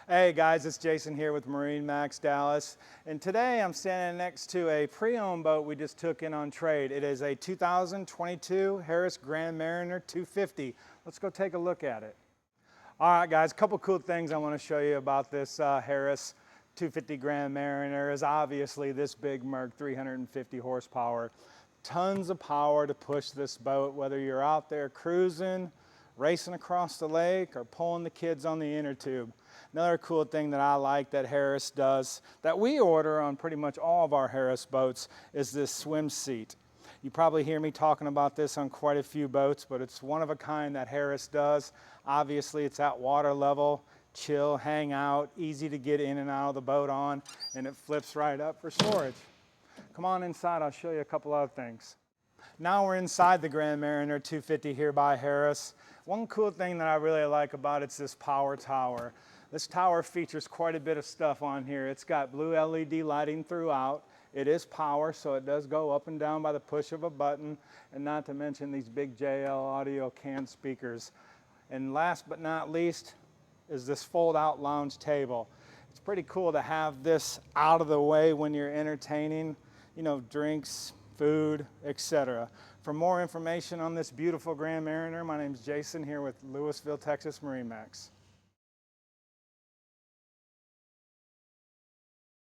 Hey guys, it's Jason here with MarineMax Dallas, and today I'm standing next to a pre-owned boat we just took in on trade. It is a 2022 Harris Grand Mariner 250. Let's go take a look at it. All right guys, a couple cool things I want to show you about this Harris 250 Grand Mariner is obviously this big Merc 350 horsepower. Tons of power to push this boat, whether you're out there cruising, racing across the lake, or pulling the kids on the inner tube. Another cool thing that I like that Harris does, that we order on pretty much all of our Harris boats, is this swim seat. You probably hear me talking about this on quite a few boats, but it's one of a kind that Harris does. Obviously, it's at water level, chill, hang out, easy to get in and out of the boat on, and it flips right up for storage. Come on inside, I'll show you a couple other things. Now we're inside the Grand Mariner 250 here by Harris. One cool thing that I really like about it's this power tower. This tower features quite a bit of stuff on here. It's got blue LED lighting throughout. It is power, so it does go up and down by the push of a button, and not to mention these big JL audio can speakers. And last but not least is this fold-out lounge table. It's pretty cool to have this out of the way when you're entertaining, you know, drinks, food, etc. For more information on this beautiful Grand Mariner, my name is Jason here with Lewisville, Texas MarineMax.